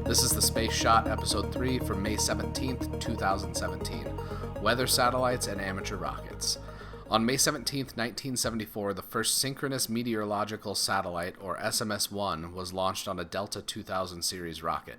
This is the Space Shot, Episode 3 from May 17th, 2017. Weather Satellites and Amateur Rockets. On May 17th, 1974, the first Synchronous Meteorological Satellite, or SMS-1, was launched on a Delta 2000 series rocket.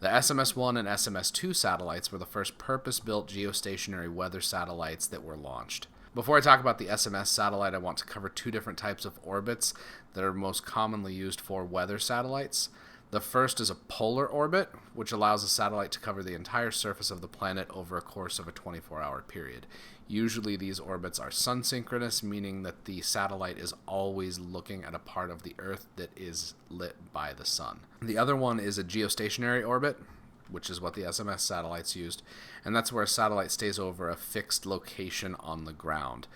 The SMS-1 and SMS-2 satellites were the first purpose-built geostationary weather satellites that were launched. Before I talk about the SMS satellite, I want to cover two different types of orbits that are most commonly used for weather satellites. The first is a polar orbit, which allows a satellite to cover the entire surface of the planet over a course of a 24-hour period. Usually these orbits are sun-synchronous, meaning that the satellite is always looking at a part of the Earth that is lit by the sun. The other one is a geostationary orbit, which is what the SMS satellites used, and that's where a satellite stays over a fixed location on the ground.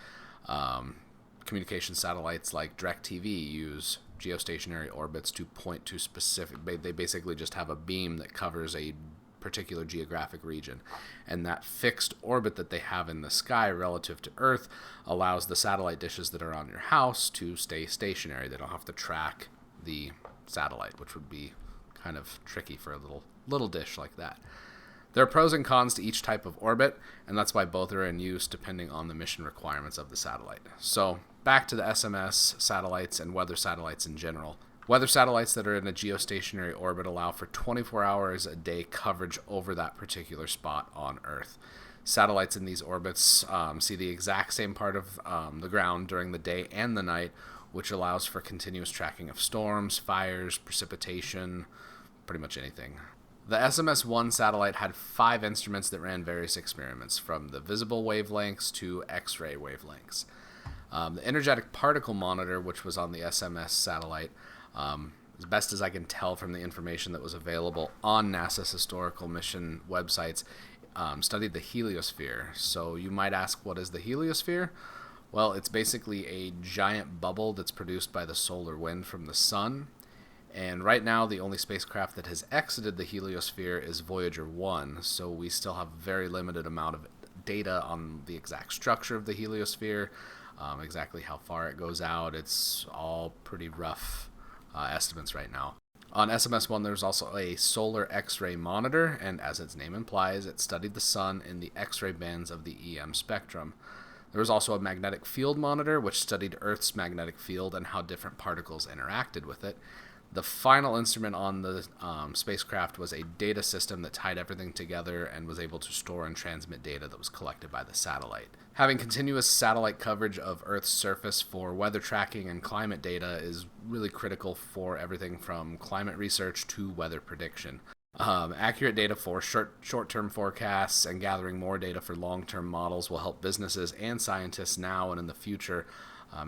Communication satellites like DirecTV use geostationary orbits to point to specific. They basically just have a beam that covers a particular geographic region, and that fixed orbit that they have in the sky relative to Earth allows the satellite dishes that are on your house to stay stationary. They don't have to track the satellite, which would be kind of tricky for a little dish like that. There are pros and cons to each type of orbit, and that's why both are in use depending on the mission requirements of the satellite. So back to the SMS satellites and weather satellites in general. Weather satellites that are in a geostationary orbit allow for 24 hours a day coverage over that particular spot on Earth. Satellites in these orbits see the exact same part of the ground during the day and the night, which allows for continuous tracking of storms, fires, precipitation, pretty much anything. The SMS-1 satellite had 5 instruments that ran various experiments, from the visible wavelengths to X-ray wavelengths. The energetic particle monitor, which was on the SMS satellite, as best as I can tell from the information that was available on NASA's historical mission websites, studied the heliosphere. So you might ask, what is the heliosphere? Well, it's basically a giant bubble that's produced by the solar wind from the sun. And right now, the only spacecraft that has exited the heliosphere is Voyager 1, so we still have a very limited amount of data on the exact structure of the heliosphere, exactly how far it goes out. It's all pretty rough estimates right now. On SMS-1, there's also a solar X-ray monitor, and as its name implies, it studied the sun in the X-ray bands of the EM spectrum. There was also a magnetic field monitor, which studied Earth's magnetic field and how different particles interacted with it. The final instrument on the spacecraft was a data system that tied everything together and was able to store and transmit data that was collected by the satellite. Having continuous satellite coverage of Earth's surface for weather tracking and climate data is really critical for everything from climate research to weather prediction. Accurate data for short-term forecasts and gathering more data for long-term models will help businesses and scientists now and in the future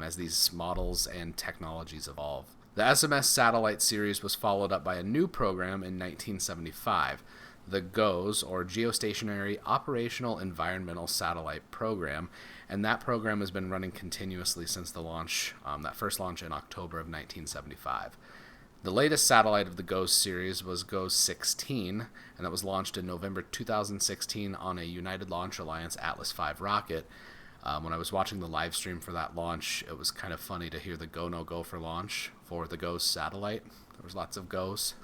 as these models and technologies evolve. The SMS satellite series was followed up by a new program in 1975, the GOES, or Geostationary Operational Environmental Satellite Program, and that program has been running continuously since the launch, that first launch in October of 1975. The latest satellite of the GOES series was GOES 16, and that was launched in November 2016 on a United Launch Alliance Atlas V rocket. When I was watching the live stream for that launch, it was kind of funny to hear the go, no go for launch for the GOES satellite. There was lots of goes.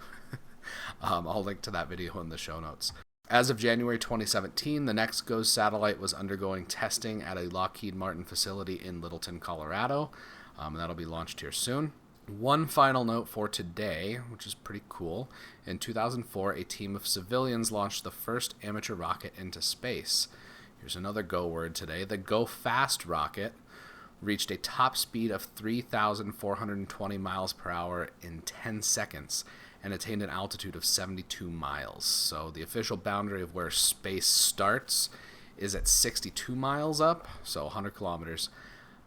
I'll link to that video in the show notes. As of January 2017, the next GOES satellite was undergoing testing at a Lockheed Martin facility in Littleton, Colorado. That'll be launched here soon. One final note for today, which is pretty cool. In 2004, a team of civilians launched the first amateur rocket into space. Here's another go word today. The Go Fast rocket reached a top speed of 3,420 miles per hour in 10 seconds and attained an altitude of 72 miles. So the official boundary of where space starts is at 62 miles up, so 100 kilometers.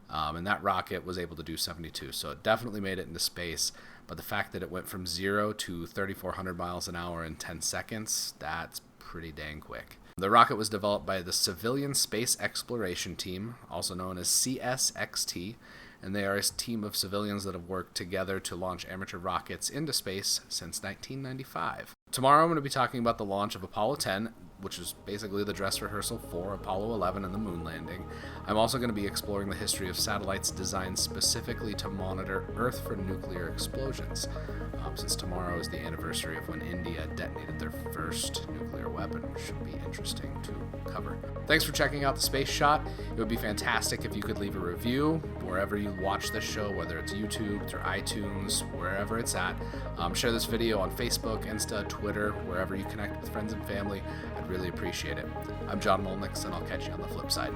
And that rocket was able to do 72, so it definitely made it into space. But the fact that it went from 0 to 3,400 miles an hour in 10 seconds, that's pretty dang quick. The rocket was developed by the Civilian Space Exploration Team, also known as CSXT, and they are a team of civilians that have worked together to launch amateur rockets into space since 1995. Tomorrow I'm going to be talking about the launch of Apollo 10, which is basically the dress rehearsal for Apollo 11 and the moon landing. I'm also going to be exploring the history of satellites designed specifically to monitor Earth for nuclear explosions, since tomorrow is the anniversary of when India detonated their first nuclear weapon, which should be interesting to cover. Thanks for checking out the Space Shot. It would be fantastic if you could leave a review wherever you watch this show, whether it's YouTube, through iTunes, wherever it's at. Share this video on Facebook, Insta, Twitter, wherever you connect with friends and family. I'd really appreciate it. I'm John Molnix, and I'll catch you on the flip side.